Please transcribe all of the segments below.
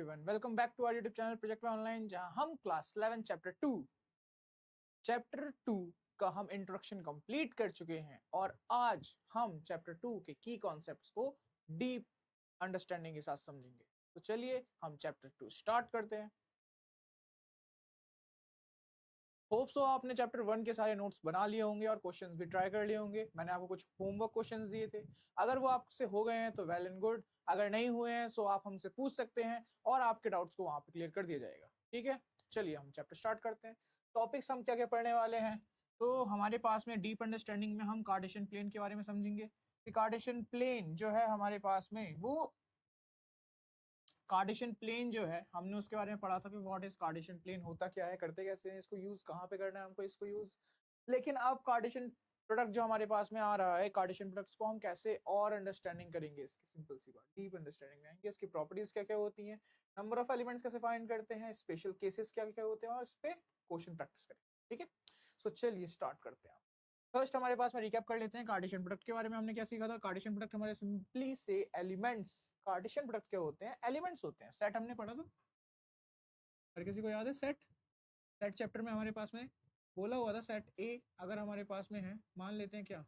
Everyone, welcome back to our YouTube channel project में online, जहां हम क्लास 11 चैप्टर 2 का हम इंट्रोडक्शन कंप्लीट कर चुके हैं और आज हम चैप्टर 2 के की कॉन्सेप्ट्स को डीप अंडरस्टैंडिंग के साथ समझेंगे। तो चलिए हम चैप्टर 2 स्टार्ट करते हैं। होप सो आपने चैप्टर 1 के सारे नोट्स बना लिए होंगे और क्वेश्चंस भी ट्राई कर लिए होंगे। मैंने आपको कुछ होमवर्क क्वेश्चंस दिए थे, अगर वो आपसे हो गए हैं तो वेल एंड गुड, अगर नहीं हुए हैं तो आप हमसे पूछ सकते हैं और आपके डाउट्स को वहां पे क्लियर कर दिया जाएगा। ठीक है, चलिए हम चैप्टर स्टार्ट करते हैं। टॉपिक्स हम क्या क्या पढ़ने वाले हैं, तो हमारे पास में डीप अंडरस्टैंडिंग में हम कार्टेशियन प्लेन के बारे में समझेंगे कि कार्टेशियन प्लेन जो है हमारे पास में, वो कार्टेशियन प्लेन जो है हमने उसके बारे में पढ़ा था कि व्हाट इज कार्टेशियन प्लेन, होता क्या है, करते कैसे हैं, इसको यूज कहाँ पे करना है हमको इसको यूज। लेकिन अब कार्टेशियन प्रोडक्ट जो हमारे पास में आ रहा है, कार्टेशियन प्रोडक्ट्स को हम कैसे और अंडरस्टैंडिंग करेंगे, इसकी सिंपल सी बात डीप अंडरस्टैंडिंग में आएंगे। इसकी प्रॉपर्टीज क्या क्या होती हैं, नंबर ऑफ एलिमेंट्स कैसे फाइंड करते हैं, स्पेशल केसेस क्या क्या होते हैं और इस पे क्वेश्चन प्रैक्टिस करेंगे। ठीक है, सो चलिए स्टार्ट करते हैं। फर्स्ट हमारे पास में रिकैप कर लेते हैं कार्टेशियन प्रोडक्ट के बारे में। हमने क्या सीखा था, कार्टेशियन प्रोडक्ट हमारे सिंपली से एलिमेंट्स, कार्टेशियन प्रोडक्ट क्या होते हैं, एलिमेंट्स होते हैं। सेट हमने पढ़ा था, हर किसी को याद है सेट? सेट चैप्टर में हमारे पास में बोला हुआ था सेट ए अगर हमारे पास में है, मान लेते हैं क्या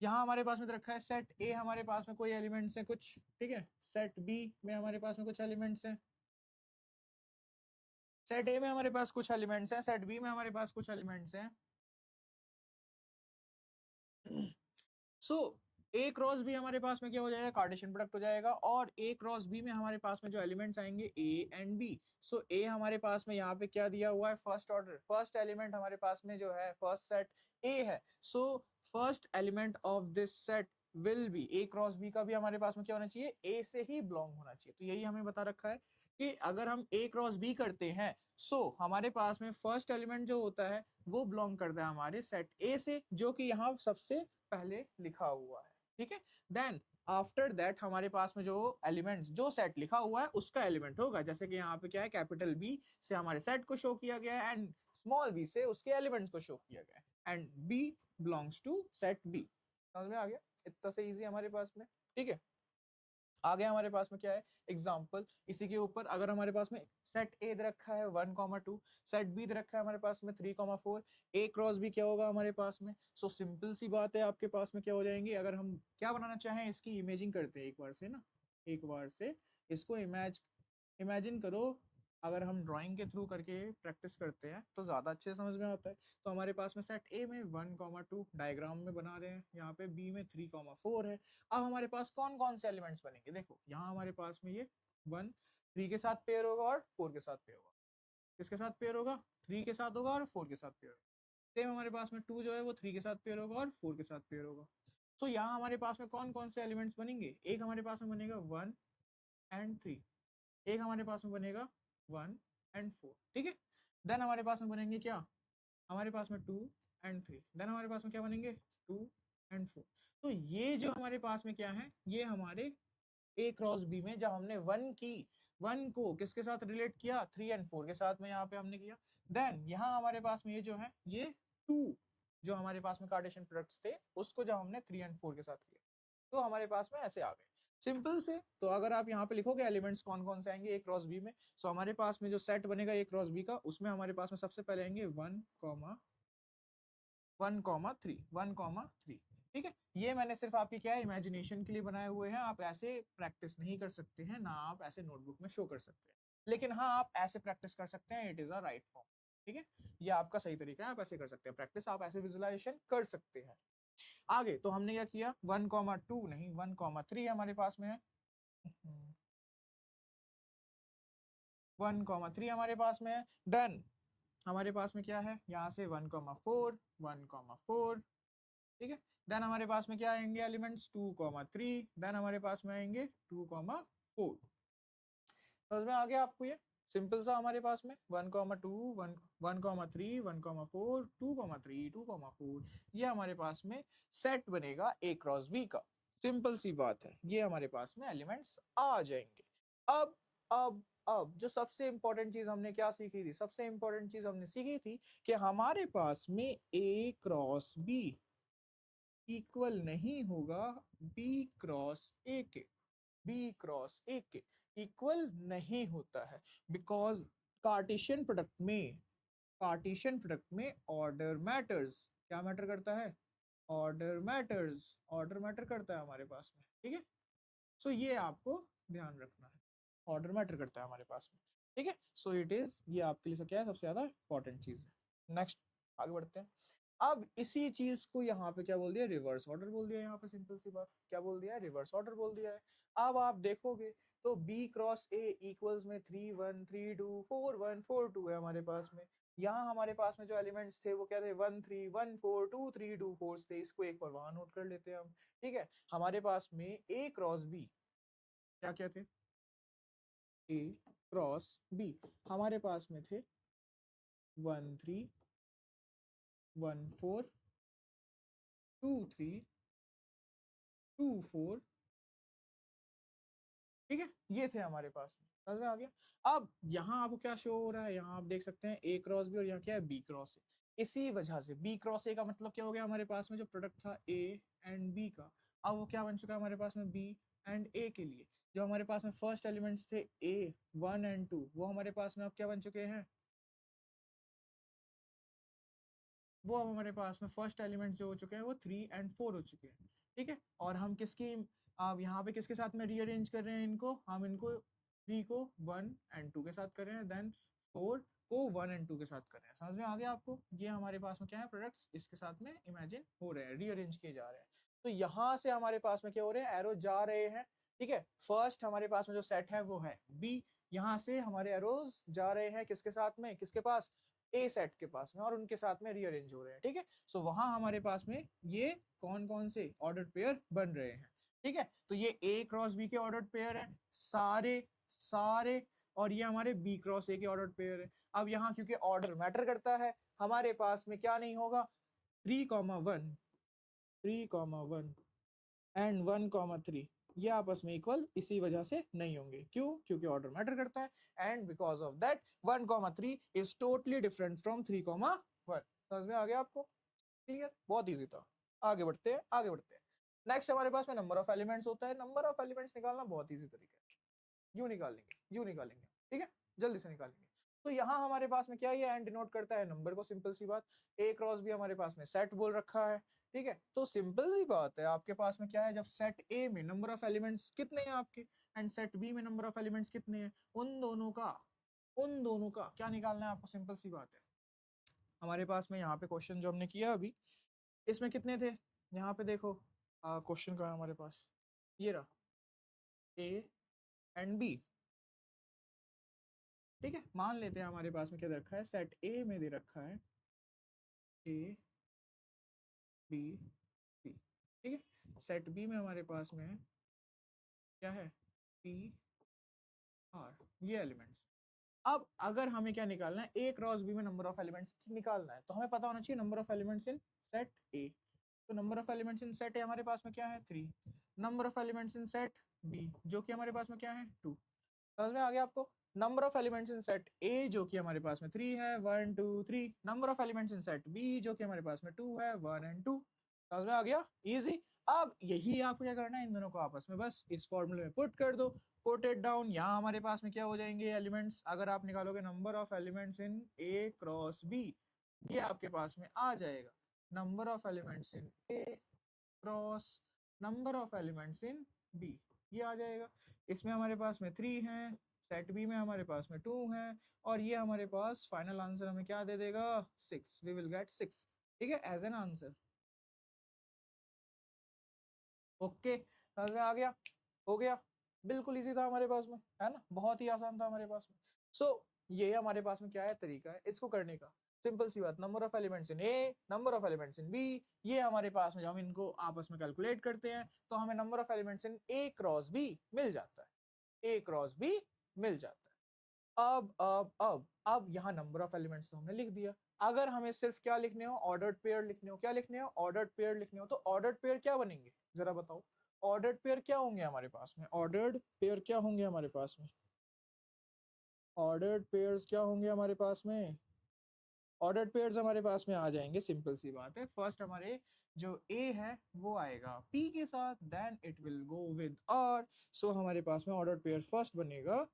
यहाँ हमारे पास में तो रखा है सेट ए, हमारे पास में कोई एलिमेंट्स है कुछ, ठीक है। सेट बी में हमारे पास में कुछ एलिमेंट्स हैं, सेट ए में हमारे पास कुछ एलिमेंट्स हैं, सेट बी में हमारे पास कुछ एलिमेंट्स हैं। सो ए क्रॉस बी हमारे पास में क्या हो जाएगा, कार्टेशियन प्रोडक्ट हो जाएगा। और ए क्रॉस बी में हमारे पास में जो एलिमेंट्स आएंगे ए एंड बी। सो ए हमारे पास में यहाँ पे क्या दिया हुआ है, फर्स्ट ऑर्डर, फर्स्ट एलिमेंट हमारे पास में जो है फर्स्ट सेट ए है। So first element of this set will be A cross B, का भी हमारे पास में क्या होना चाहिए, ए से ही बिलोंग होना चाहिए। तो यही हमें बता रखा है कि अगर हम ए क्रॉस बी करते हैं सो हमारे पास में फर्स्ट एलिमेंट जो होता है वो बिलोंग करता है हमारे सेट ए से, जो कि यहाँ सबसे पहले लिखा हुआ है। ठीक है, देन आफ्टर दैट हमारे पास में जो एलिमेंट्स, जो सेट लिखा हुआ है उसका एलिमेंट होगा। जैसे कि यहाँ पे क्या है, कैपिटल बी से हमारे सेट को शो किया गया है एंड स्मॉल बी से उसके एलिमेंट्स को शो किया गया है and B belongs to set B. समझ में आ गया, इतना से इजी हमारे पास में। ठीक है, आगे हमारे पास में क्या है, एग्जाम्पल इसी के ऊपर। अगर हमारे पास में सेट ए दे रखा है 1,2, सेट बी दे रखा है हमारे पास में 3,4, ए क्रॉस बी क्या होगा हमारे पास में। सो सिंपल सी बात है, आपके पास में क्या हो जाएंगे, अगर हम क्या बनाना चाहें, इसकी इमेजिंग करते हैं एक बार से ना, एक बार से इसको इमेजिन करो। अगर हम ड्राइंग के थ्रू करके प्रैक्टिस करते हैं तो ज्यादा अच्छे समझ में आता है। तो हमारे पास में सेट ए में 1,2 डायग्राम में बना रहे हैं, यहाँ पे बी में 3,4 है। अब हमारे पास कौन कौन से एलिमेंट्स बनेंगे, देखो यहाँ हमारे पास में ये 1 3 के साथ पेयर होगा और 4 के साथ पेयर होगा। किसके साथ पेयर होगा, 3 के साथ होगा और 4 के साथ पेयर होगा। सेम हमारे पास में 2 जो है वो 3 के साथ पेयर होगा और 4 के साथ पेयर होगा। तो यहाँ हमारे पास में कौन कौन से एलिमेंट्स बनेंगे, एक हमारे पास में बनेगा 1 एंड 3, एक हमारे पास में बनेगा 1 एंड 4। ठीक है, देन हमारे पास में बनेंगे क्या, हमारे पास में 2 एंड 3, देन हमारे पास में क्या बनेंगे 2 एंड 4। तो ये जो हमारे पास में क्या है, ये हमारे ए क्रॉस बी में जब हमने 1 को किसके साथ रिलेट किया, 3 एंड 4 के साथ में यहाँ पे हमने किया। देन यहाँ हमारे पास में ये जो है, ये 2 जो हमारे पास में कार्टेशियन प्रोडक्ट्स थे उसको जब हमने 3 एंड 4 के साथ किया तो हमारे पास में ऐसे आ गए, सिंपल से। तो अगर आप यहाँ पे लिखोगे एलिमेंट्स कौन कौन से आएंगे ए क्रॉस बी में, सो हमारे पास में जो सेट बनेगा ए क्रॉस बी का, उसमें हमारे पास में सबसे पहले आएंगे 1,3 ठीक है। ये मैंने सिर्फ आपकी क्या है, इमेजिनेशन के लिए बनाए हुए हैं, आप ऐसे प्रैक्टिस नहीं कर सकते हैं ना, आप ऐसे नोटबुक में शो कर सकते हैं। लेकिन हाँ, आप ऐसे प्रैक्टिस कर सकते हैं, it is a right form. ठीक है, ये आपका सही तरीका है, आप ऐसे कर सकते हैं प्रैक्टिस, आप ऐसे विजुअलाइजेशन कर सकते हैं। आगे तो हमने क्या किया, 1,2 नहीं 1,3 हमारे पास में है, 1,3 हमारे पास में है। देन हमारे पास में क्या है, यहाँ से 1,4 1,4, ठीक है। देन हमारे पास में क्या आएंगे एलिमेंट्स, 2,3, देन हमारे पास में आएंगे 2,4। समझ में आ गया आपको, ये सिंपल सा हमारे पास में 1,2 1,3 1,4 2,3 2,4, ये हमारे पास में सेट बनेगा ए क्रॉस बी का। सिंपल सी बात है, ये हमारे पास में एलिमेंट्स आ जाएंगे। अब अब जो सबसे इंपॉर्टेंट चीज हमने क्या सीखी थी, सबसे इंपॉर्टेंट चीज हमने सीखी थी कि हमारे पास में ए क्रॉस बी इक्वल नहीं होगा बी क्रॉस ए के, बी क्रॉस ए के। इक्वल नहीं होता है, बिकॉज कार्टेशियन प्रोडक्ट में ऑर्डर मैटर्स। क्या मैटर करता है? ऑर्डर मैटर्स, ऑर्डर मैटर करता है हमारे पास में, ठीक है। सो ये आपको ध्यान रखना है, ऑर्डर मैटर करता है हमारे पास में, ठीक है। सो इट इज, ये आपके लिए क्या है, सबसे ज्यादा इंपॉर्टेंट चीज है। नेक्स्ट आगे बढ़ते हैं। अब इसी चीज को यहाँ पे क्या बोल दिया, रिवर्स ऑर्डर बोल दिया। यहाँ पे सिंपल सी बात क्या बोल दिया है, रिवर्स ऑर्डर बोल दिया है। अब आप देखोगे तो B क्रॉस A इक्वल्स में 3 1 3 2 4 1 4 2 है हमारे पास में। यहाँ हमारे पास में जो एलिमेंट्स थे वो क्या थे, 1 3 1 4 2 3 2 4 थे। इसको एक बार वहां नोट कर लेते हैं हम, ठीक है। हमारे पास में A क्रॉस B क्या क्या थे, A क्रॉस B हमारे पास में थे 1 3 1 4 2 3 2 4, ठीक है। ये थे हमारे पास में, समझ में आ गया। अब यहाँ आपको क्या शो हो रहा है, यहाँ आप देख सकते हैं A क्रॉस B और यहाँ क्या है, B क्रॉस A। इसी वजह से B क्रॉस A का मतलब क्या हो गया, हमारे पास में जो प्रोडक्ट था A एंड B का, अब वो क्या बन चुका है हमारे पास में B एंड A के लिए। जो हमारे पास में फर्स्ट एलिमेंट्स थे A 1 एंड 2, वो हमारे पास में अब क्या बन चुके हैं, वो अब हमारे पास में फर्स्ट एलिमेंट जो हो चुके हैं वो 3 एंड 4 हो चुके हैं, ठीक है। और हम किसकी, अब यहाँ पे किसके साथ में रीअरेंज कर रहे हैं इनको, हम इनको 3 को 1 एंड 2 के साथ कर रहे हैं, देन 4 को 1 एंड 2 के साथ कर रहे हैं। समझ में आ गया आपको, ये हमारे पास में क्या है, प्रोडक्ट्स इसके साथ में इमेजिन हो रहे हैं, रीअरेंज किए जा रहे हैं। तो यहाँ से हमारे पास में क्या हो रहे हैं, एरो जा रहे हैं, ठीक है। फर्स्ट हमारे पास में जो सेट है वो है बी, यहाँ से हमारे एरोज जा रहे हैं किसके साथ में, किसके पास, ए सेट के पास में, और उनके साथ में रीअरेंज हो रहे हैं, ठीक है। सो वहां हमारे पास में ये कौन कौन से ऑर्डर पेयर बन रहे हैं, ठीक है। तो ये ए क्रॉस बी के ऑर्डर पेयर है सारे सारे, और ये हमारे बी क्रॉस ए के ऑर्डर पेयर है। अब यहाँ क्योंकि ऑर्डर मैटर करता है, हमारे पास में क्या नहीं होगा, 3,1 3,1 एंड 1,3 ये आपस में इक्वल इसी वजह से नहीं होंगे। क्यों? क्योंकि ऑर्डर मैटर करता है, and because of that 1,3 is totally different from 3,1। समझ में आ गया आपको, क्लियर, बहुत इजी था। आगे बढ़ते हैं, आगे बढ़ते हैं। नेक्स्ट हमारे पास में नंबर ऑफ एलिमेंट्स होता है। नंबर ऑफ एलिमेंट्स निकालना बहुत इजी तरीका है, यूं निकालेंगे, यूं निकालेंगे, ठीक है, जल्दी से निकालेंगे। तो यहाँ हमारे पास में क्या, ये एंड डिनोट करता है नंबर को, सिंपल सी बात। ए क्रॉस भी हमारे पास में सेट बोल रखा है, ठीक है। तो सिंपल सी बात है, आपके पास में क्या है, जब सेट ए में नंबर ऑफ एलिमेंट्स कितने हैं आपके, एंड सेट बी में नंबर ऑफ एलिमेंट्स कितने हैं, उन दोनों का क्या निकालना है आपको, सिंपल सी बात है। हमारे पास में यहाँ पे क्वेश्चन जो हमने किया अभी, इसमें कितने थे, यहाँ पे देखो क्वेश्चन का है हमारे पास, ये रहा ए एंड बी, ठीक है। मान लेते हैं हमारे पास में क्या दे रखा है, सेट ए में दे रखा है ए बी सी, ठीक है। सेट बी में हमारे पास में क्या है, पी आर, ये एलिमेंट्स। अब अगर हमें क्या निकालना है, ए क्रॉस बी में नंबर ऑफ एलिमेंट्स निकालना है, तो हमें पता होना चाहिए number of elements in set A. तो number of elements in set A हमारे पास में क्या है, 3। Number of elements in set B जो कि हमारे पास में क्या है, 2। समझ में आ गया आपको। Number of elements in set ए जो कि हमारे पास में 3 है, 1 2 3। Number of elements in set B जो कि हमारे पास में 2 है, 1 एंड 2। समझ में आ गया, इजी। अब यही आपको क्या करना है, इन दोनों को आपस में बस इस फॉर्मूले में पुट कर दो, पुट इट डाउन। यहाँ हमारे पास में क्या हो जाएंगे एलिमेंट्स, अगर आप निकालोगे number of elements in A cross B, ये आपके पास में आ जाएगा number of elements in A cross number of elements in B, ये आ जाएगा। इसमें हमारे पास में 3 हैं, सेट बी में हमारे पास में 2 हैं, और ये हमारे पास फाइनल आंसर हमें क्या दे देगा, 6। वी विल गेट 6, ठीक है, एज एन आंसर। ओके, समझ में आ गया, हो गया, बिल्कुल इजी था हमारे पास में, है ना, बहुत ही आसान था हमारे पास में। सो ये हमारे पास में क्या है, तरीका है इसको करने का। सिंपल सी बात, number of elements in A, number of elements in B, ये हमारे पास में जब हम इनको आपस में कैलकुलेट करते हैं तो हमें number of elements in A cross B मिल जाता है, ए क्रॉस बी मिल जाता है। अब यहाँ नंबर ऑफ एलिमेंट्स तो हमने लिख दिया। अगर हमें सिर्फ क्या लिखने हो, ऑर्डर्ड पेयर लिखने हो, क्या लिखने हो, ऑर्डर्ड पेयर लिखने हो, तो ऑर्डर्ड पेयर क्या बनेंगे जरा बताओ। ऑर्डर्ड पेयर क्या होंगे हमारे पास में, ऑर्डर्ड पेयर क्या होंगे हमारे पास में, ऑर्डर्ड पेयर्स क्या होंगे हमारे पास में, ऑर्डर्ड पेयर्स हमारे पास में आ जाएंगे, सिंपल सी बात है। फर्स्ट हमारे जो A है वो आएगा P के साथ, then it will go with R। So हमारे पास में ऑर्डर्ड पेयर फर्स्ट बनेगा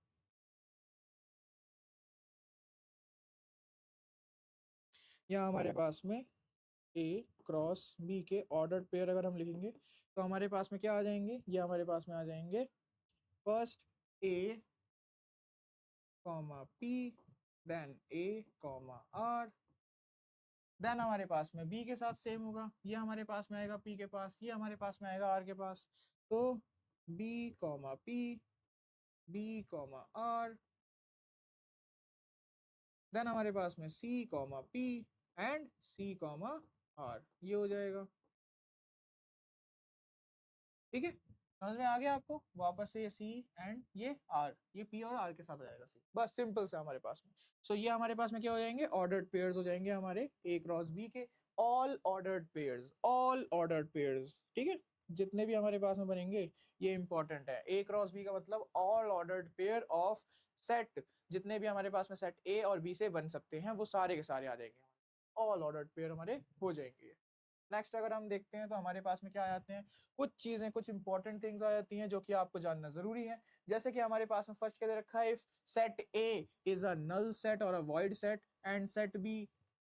यहाँ हमारे पास में A क्रॉस B के ऑर्डर्ड पेयर अगर हम लिखेंगे तो हमारे पास में क्या आ जाएंगे, ये हमारे पास में आ जाएंगे first A comma P, then A comma R, then हमारे पास में B के साथ सेम होगा, ये हमारे पास में आएगा P के पास, ये हमारे पास में आएगा R के पास। तो B comma P, B comma R, then हमारे पास में C comma P and C comma R, ये हो जाएगा। ठीक है, समझ में आ गया आपको? वापस से ये C एंड ये R, ये P और R के साथ हो जाएगा C, बस सिंपल से हमारे पास में। सो ये हमारे पास में क्या हो जाएंगे, ऑर्डर्ड पेयर्स हो जाएंगे हमारे A क्रॉस B के, all ordered pairs, all ordered pairs. ठीक है, जितने भी हमारे पास में बनेंगे ये इंपॉर्टेंट है। A क्रॉस B का मतलब all ordered pair of set, जितने भी हमारे पास में सेट A और B से बन सकते हैं वो सारे के सारे आ जाएंगे, ऑल ऑर्डर्ड पेयर हमारे हो जाएंगे। नेक्स्ट अगर हम देखते हैं तो हमारे पास में क्या आ जाते हैं, कुछ चीजें, कुछ इंपॉर्टेंट थिंग्स आ जाती हैं जो कि आपको जानना जरूरी है। जैसे कि हमारे पास में फर्स्ट क्या दे रखा है, if set A is a null set और a void set and set B.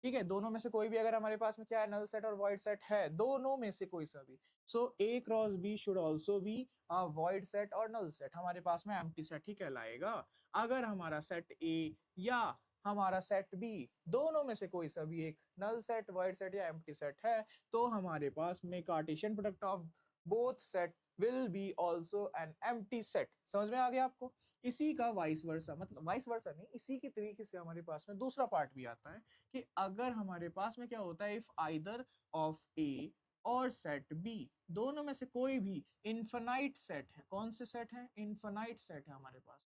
ठीक है, दोनों में से कोई भी अगर हमारे पास में क्या है, नल सेट और वॉइड सेट है, दोनों में से कोई सा भी, so A cross B should also be a void set और नल सेट, हमारे पास में एम्प्टी सेट ही कहलाएगा। अगर हमारा सेट ए या हमारा सेट बी दोनों में से कोई सा भी एक नल सेट, वॉइड सेट या एम्प्टी सेट है, तो हमारे पास में Cartesian product of both set will be also an empty set. समझ में आ गया आपको? इसी का वाइस वर्सा, मतलब वाइस वर्सा नहीं, इसी के तरीके से हमारे पास में दूसरा पार्ट भी आता है कि अगर हमारे पास में क्या होता है, इफ आइदर ऑफ ए और सेट बी दोनों में से कोई भी इनफाइनाइट सेट है, कौन से सेट है, इनफाइनाइट सेट है हमारे पास।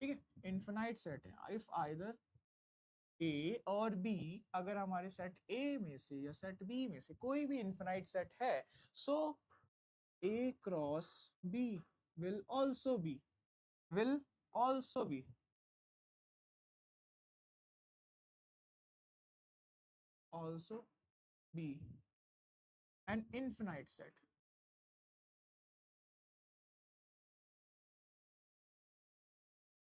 ठीक है, इनफाइनाइट सेट है, इफ आइदर ए और बी, अगर हमारे सेट ए में से या सेट बी में से कोई भी इनफाइनाइट सेट है, so A cross B will also be, will also be, also be an infinite set,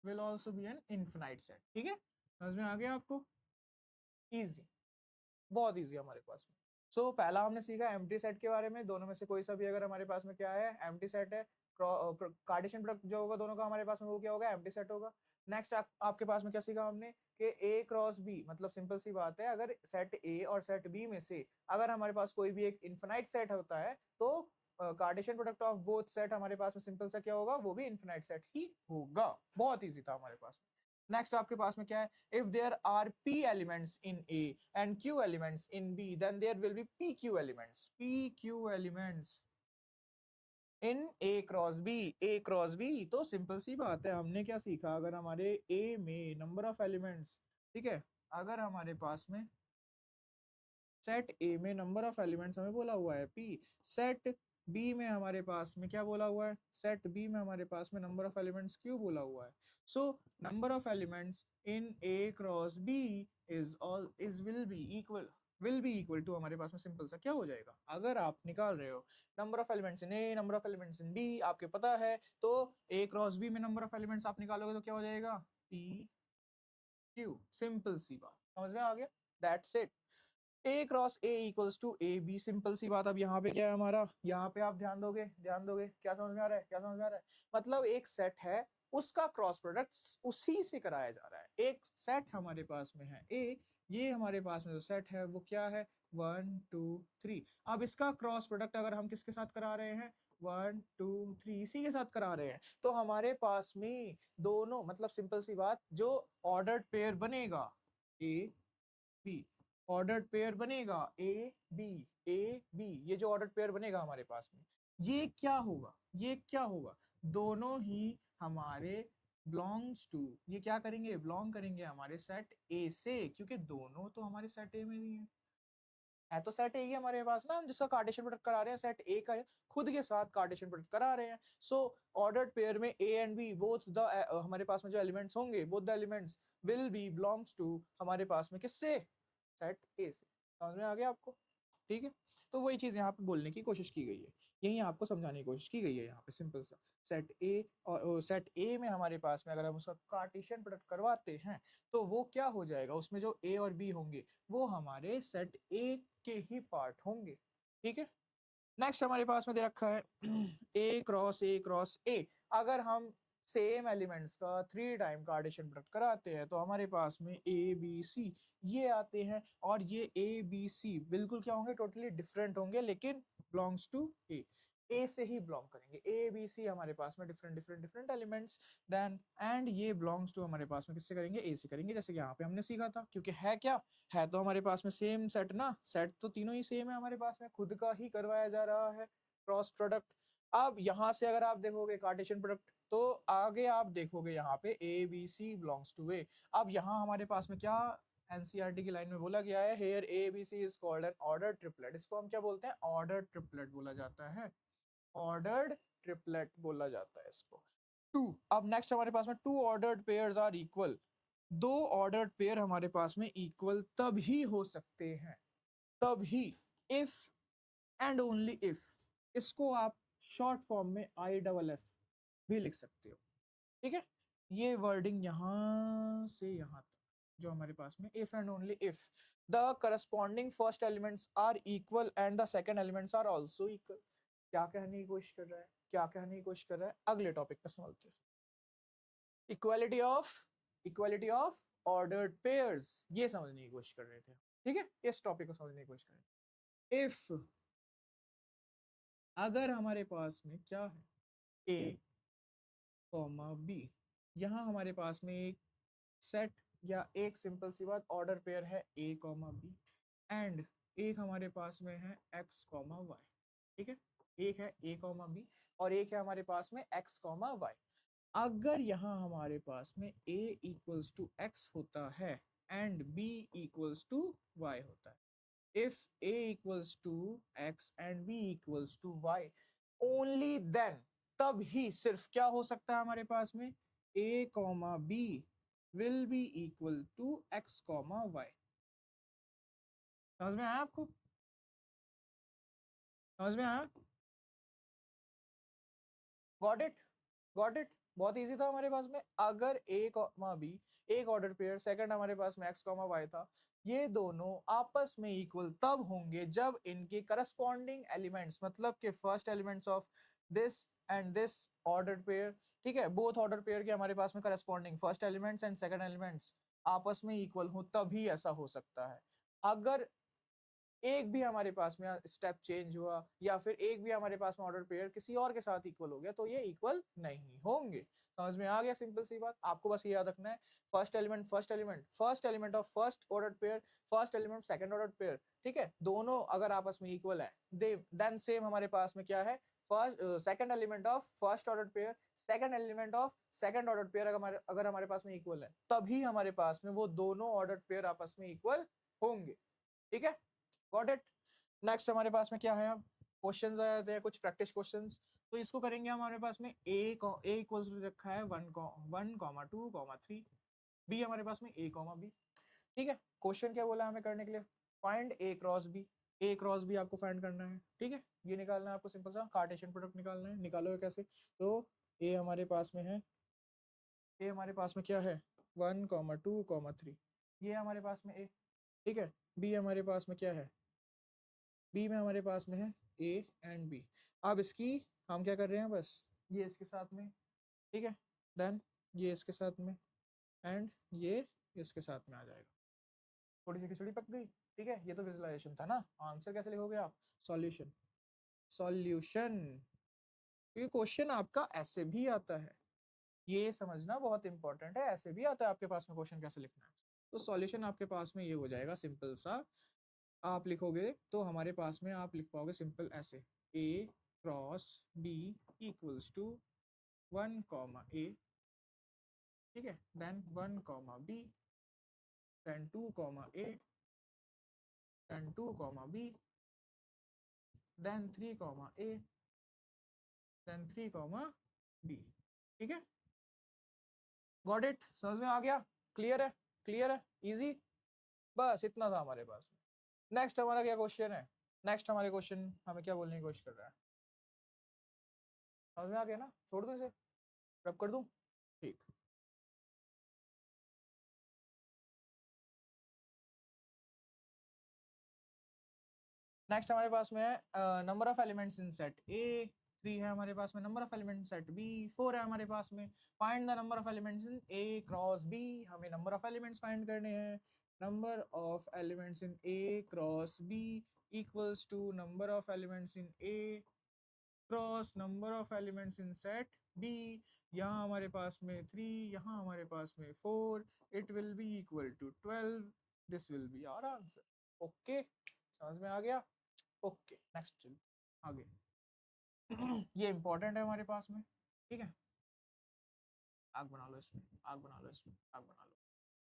will also be an infinite set. ठीक है, समझ में आ गया आपको? इजी, बहुत इजी हमारे पास में। सो पहला हमने सीखा एम्प्टी सेट के बारे में, दोनों में से कोई सा भी अगर हमारे पास में क्या है, एम्प्टी सेट है, कार्टेशियन प्रोडक्ट जो होगा दोनों का हमारे पास में वो क्या होगा, एम्प्टी सेट होगा। नेक्स्ट आपके पास में क्या सीखा हमने कि ए क्रॉस बी, मतलब सिंपल सी बात है, अगर सेट ए और सेट बी में से अगर हमारे पास कोई भी एक इनफाइनाइट सेट होता है तो Cartesian product of both set हमारे पास में सिंपल सा क्या होगा, वो भी इनफाइनाइट सेट ही होगा। बहुत इजी था हमारे पास में। नेक्स्ट आपके पास में क्या है, if there are p elements in A and q elements in B, then there will be pq elements, pq elements in A cross B, A cross B। तो सिंपल सी बात है, हमने क्या सीखा, अगर हमारे A में नंबर ऑफ एलिमेंट्स, ठीक है, अगर हमारे पास में सेट ए में नंबर ऑफ एलिमेंट्स हमें बोला हुआ है p, सेट बी में हमारे पास में क्या बोला हुआ है, सेट बी में हमारे पास में नंबर ऑफ एलिमेंट्स q बोला हुआ है। So number of elements in a cross b is all is will be equal to हमारे पास में सिंपल सा क्या हो जाएगा, अगर आप निकाल रहे हो number of elements in A, number of elements in B आपके पता है, तो a क्रॉस बी में नंबर ऑफ एलिमेंट्स आप निकालोगे तो क्या हो जाएगा, p q। सिंपल सी बात, समझ में आ गया? That's it. A cross A equals to A B, simple सी बात। अब यहाँ पे क्या है हमारा, यहाँ पे आप ध्यान दोगे, ध्यान दोगे, क्या समझ में आ रहा है, क्या समझ में आ रहा है? मतलब एक सेट है, उसका क्रॉस प्रोडक्ट उसी से कराया जा रहा है। एक सेट हमारे पास में है ए, ये हमारे पास में जो सेट है वो क्या है, 1 2 3। अब इसका क्रॉस प्रोडक्ट अगर हम किसके साथ करा रहे हैं, 1 2 3 इसी के साथ करा रहे हैं, तो हमारे पास में दोनों, मतलब सिंपल सी बात, जो ऑर्डर्ड पेयर बनेगा ए बी, ऑर्डर्ड पेयर बनेगा ए बी, ए बी, ये जो ऑर्डर्ड पेयर बनेगा हमारे पास में, ये क्या होगा, ये क्या होगा, दोनों ही हमारे बिलोंग्स टू, ये क्या करेंगे, बिलोंग करेंगे हमारे सेट ए से, क्योंकि दोनों तो हमारे सेट ए में ही है तो सेट ए ही हमारे पास ना, हम जिसका कार्टेशियन प्रोडक्ट करा रहे हैं सेट ए का खुद के साथ कार्टेशियन प्रोडक्ट करा रहे हैं। सो ऑर्डर्ड पेयर में A and B both the हमारे पास में जो एलिमेंट्स होंगे, both the elements will be belongs to हमारे पास में किससे, सेट ए से। समझ में आ गया आपको? ठीक है, तो वही चीज़ यहाँ पे बोलने की कोशिश की गई है, यही आपको समझाने की कोशिश की गई है यहाँ पे, सिंपल सा। सेट ए और सेट ए में हमारे पास में अगर हम उसका कार्टेशियन प्रोडक्ट करवाते हैं तो वो क्या हो जाएगा, उसमें जो ए और बी होंगे वो हमारे सेट ए के ही पार्ट होंगे। ठीक है, नेक्स्ट हमारे पास में दे रखा है ए क्रॉस ए। अगर हम सेम एलिमेंट्स का 3 टाइम कार्टेशियन प्रोडक्ट कराते हैं तो हमारे पास में ए बी सी ये आते हैं, और ये ए बी सी बिल्कुल क्या होंगे, टोटली डिफरेंट होंगे, लेकिन बिलोंग्स टू ए से ही बिलोंग करेंगे। ए बी सी हमारे पास में different different different elements, then and ये बिलोंग्स टू हमारे पास में किससे करेंगे, ए से करेंगे, जैसे कि यहाँ पे हमने सीखा था। क्योंकि है क्या, है तो हमारे पास में सेम सेट ना, सेट तो तीनों ही सेम है हमारे पास में, खुद का ही करवाया जा रहा है क्रॉस प्रोडक्ट। अब यहाँ से अगर आप देखोगे कार्टेशियन प्रोडक्ट तो आगे आप देखोगे यहाँ पे A B C belongs to A. अब यहाँ हमारे पास में क्या एनसीईआरटी की लाइन में बोला गया है, here A B C is called an order triplet. इसको हम क्या बोलते हैं, ऑर्डर ट्रिपलेट बोला जाता है, ऑर्डर्ड ट्रिपलेट बोला जाता है इसको। टू, अब नेक्स्ट हमारे पास में two ordered pairs are equal. दो ऑर्डर्ड पेयर हमारे पास में इक्वल तभी हो सकते हैं, तभी, इफ एंड ओनली इफ। इसको आप शॉर्ट फॉर्म में आई डबल एफ भी लिख सकते हो। ठीक है, ये वर्डिंग यहां से यहां तक जो हमारे पास में if and only if the corresponding first elements are equal and the second elements are also equal. क्या कहने की कोशिश कर रहा है, क्या कहने की कोशिश कर रहा है, अगले टॉपिक पे समझते हैं। इक्वालिटी ऑफ ऑर्डर्ड पेयर्स, ये समझने की कोशिश कर रहे थे। ठीक है, इस टॉपिक को समझने की कोशिश करें। इफ, अगर हमारे पास में क्या है, ए कॉमा बी, यहाँ हमारे पास में एक सेट या एक सिंपल सी बात ऑर्डर पेयर है ए कॉमा बी, एंड एक हमारे पास में है एक्स कॉमा वाई। ठीक है, एक है ए कॉमा बी और एक है हमारे पास में एक्स कॉमा वाई। अगर यहाँ हमारे पास में a इक्वल्स टू एक्स होता है and b equals to y होता है, if a equals to x and b equals to y, only then, तब ही सिर्फ क्या हो सकता है हमारे पास में, a comma b will be equal to x comma y। समझ में आया आपको, समझ में आया, गॉट इट, गॉट इट। बहुत इजी था हमारे पास में, अगर a कॉमा b एक ऑर्डर पेयर, सेकंड हमारे पास में x कॉमा y था, ये दोनों आपस में इक्वल तब होंगे जब इनके करस्पॉन्डिंग एलिमेंट्स, मतलब के first elements of this and this order pair, ठीक है, बोथ ऑर्डर पेयर के हमारे पास में corresponding first elements and second elements आपस में इक्वल हो, तभी ऐसा हो सकता है। अगर एक भी हमारे पास में स्टेप चेंज हुआ या फिर एक भी हमारे पास में ऑर्डर पेयर किसी और के साथ इक्वल हो गया तो ये इक्वल नहीं होंगे। समझ में आ गया, सिंपल सी बात। आपको बस ये याद रखना है, first element of first order pair, first element second order pair, ठीक है, दोनों अगर आपस में इक्वल है, देन सेम हमारे पास में क्या है, first second element of first order pair, second element of second order pair अगर हमारे पास में इक्वल है, तभी हमारे पास में वो दोनों ऑर्डर पेयर आपस में इक्वल होंगे। ठीक है, गॉट इट। नेक्स्ट हमारे पास में क्या है, अब क्वेश्चंस आ जाते हैं, कुछ प्रैक्टिस क्वेश्चंस। तो इसको करेंगे हमारे पास में ए इक्वल्स टू रखा है 1,2,3, बी हमारे पास में ए कॉमा बी। ठीक है, क्वेश्चन क्या बोला हमें करने के लिए, find A cross B. A cross B आपको फाइंड करना है। ठीक है, ये निकालना है आपको, सिंपल सा कार्टेशियन प्रोडक्ट निकालना है। निकालोगे कैसे, तो ए हमारे पास में है, ए हमारे पास में क्या है 1,2,3, ये हमारे पास में ए। ठीक है, बी हमारे पास में क्या है, बी में हमारे पास में है ए एंड बी। अब इसकी हम क्या कर रहे हैं, बस ये इसके साथ में, ठीक है, देन ये इसके साथ में एंड ये इसके साथ में आ जाएगा। थोड़ी सी खिचड़ी पक गई। ठीक है, ये तो विजुअलाइजेशन था ना, आंसर कैसे लिखोगे आप, सॉल्यूशन, सॉल्यूशन। ये क्वेश्चन आपका ऐसे भी आता है, ये समझना बहुत इंपॉर्टेंट है, ऐसे भी आता है आपके पास में क्वेश्चन कैसे लिखना है। तो सॉल्यूशन आपके पास में ये हो जाएगा, सिंपल सा आप लिखोगे तो हमारे पास में आप लिख पाओगे सिंपल ऐसे, A cross B equals to 1,a, ठीक है, then 1,b, then 2,a, then 2,b, then 3,a, then 3,b। ठीक है, गॉट इट, समझ में आ गया, क्लियर है, क्लियर है, इजी, बस इतना था हमारे पास में। नेक्स्ट हमारा क्या क्वेश्चन है, नेक्स्ट हमारे क्वेश्चन हमें क्या बोलने की कोशिश कर रहा है, समझ में आ गया ना, छोड़ दूं इसे, रब कर दूं, ठीक। नेक्स्ट हमारे पास में है number of elements in set A, 3 है हमारे पास में, number of elements set B 4 है हमारे पास में, find the number of elements in A cross B, हमें नंबर ऑफ एलिमेंट्स फाइंड करने हैं, number of elements in A cross B equals to number of elements in A cross number of elements in set B, यहाँ हमारे पास में 3, यहाँ हमारे पास में 4, it will be equal to 12, this will be our answer. Okay, समझ में आ गया, ओके नेक्स्ट आगे। ये इंपॉर्टेंट है हमारे पास में, ठीक है, आग बना लो इसमें, आग बना लो इसमें, आग बना लो,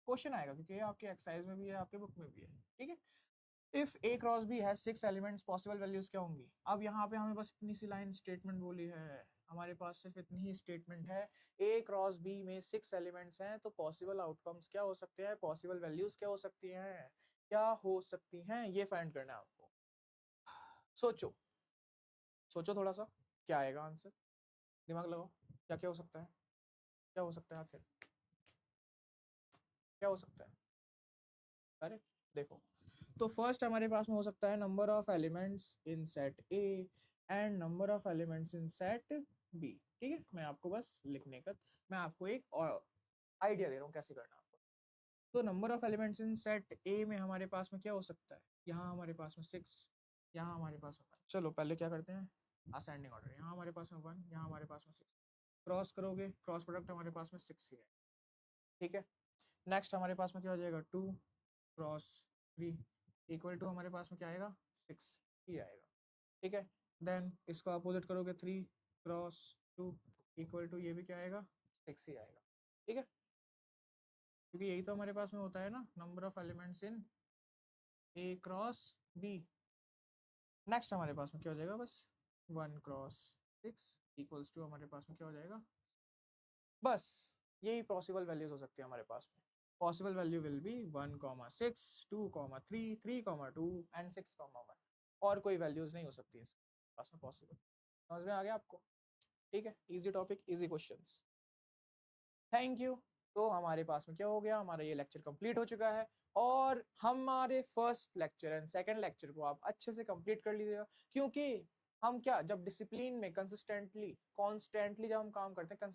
क्वेश्चन आएगा क्योंकि ये आपके एक्सरसाइज में भी है, आपके बुक में भी है, ठीक है। If A cross B has 6 elements, possible values क्या होंगी। अब यहाँ पे हमें बस इतनी सी लाइन स्टेटमेंट बोली है, हमारे पास सिर्फ इतनी ही स्टेटमेंट है, ए क्रॉस बी में 6 एलिमेंट्स हैं, तो पॉसिबल आउटकम्स क्या हो सकते हैं, पॉसिबल वैल्यूज क्या हो सकती हैं, क्या हो सकती हैं, ये फाइंड करना है आपको। सोचो सोचो थोड़ा सा, क्या आएगा आंसर, दिमाग लगाओ, क्या क्या हो सकता है, क्या हो सकता है आखिर, क्या हो सकता है। अरे देखो, तो फर्स्ट हमारे पास में हो सकता है number of elements in set A and number of elements in set B, ठीक है, मैं आपको बस लिखने का, मैं आपको एक और आइडिया दे रहा हूँ कैसे करना आपको। तो number of elements in set ए में हमारे पास में क्या हो सकता है, यहाँ हमारे पास में 6, यहाँ हमारे पास में 1, चलो पहले क्या करते हैं असेंडिंग ऑर्डर, यहाँ हमारे पास में 1, यहाँ हमारे पास में 6, क्रॉस करोगे, क्रॉस प्रोडक्ट हमारे पास में 6 ही है, ठीक है। नेक्स्ट हमारे पास में क्या हो जाएगा 2 क्रॉस 3 इक्वल टू हमारे पास में क्या आएगा 6 ही आएगा, ठीक है। देन इसको अपोजिट करोगे 3 क्रॉस 2 इक्वल टू ये भी क्या आएगा 6 ही आएगा, ठीक है, क्योंकि यही तो हमारे पास में होता है ना number of elements in A cross B. Next हमारे पास में क्या हो जाएगा बस 1 क्रॉस 6 इक्वल्स टू हमारे पास में क्या हो जाएगा, बस यही पॉसिबल वैल्यूज हो सकती है हमारे पास में। Possible value will be 1,6 2,3 3,2 and 6,1, और कोई वैल्यूज नहीं हो सकती है इसके पास में पॉसिबल। समझ में आ गया आपको, ठीक है, easy topic easy questions, thank you. तो हमारे पास में क्या हो गया, हमारा ये लेक्चर कंप्लीट हो चुका है, और हमारे first lecture and second lecture को आप अच्छे से कंप्लीट कर लीजिएगा, क्योंकि हम क्या जब डिसिप्लिन में कंसिस्टेंटली कॉन्स्टेंटली जब हम काम करते हैं,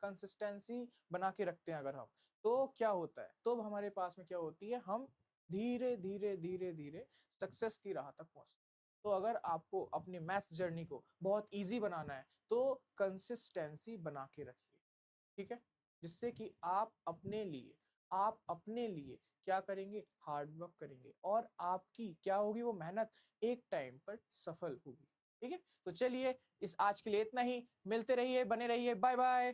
कंसिस्टेंसी बना के रखते हैं अगर हम, तो क्या होता है, तो हमारे पास में क्या होती है, हम धीरे धीरे धीरे धीरे सक्सेस की राह तक पहुंचते हैं। तो अगर आपको अपनी मैथ्स जर्नी को बहुत इजी बनाना है, तो कंसिस्टेंसी बना के रखिए, ठीक है, जिससे कि आप अपने लिए क्या करेंगे, हार्ड वर्क करेंगे, और आपकी क्या होगी वो मेहनत एक टाइम पर सफल होगी, ठीक है। तो चलिए इस आज के लिए इतना ही, मिलते रहिए, बने रहिए, बाय बाय।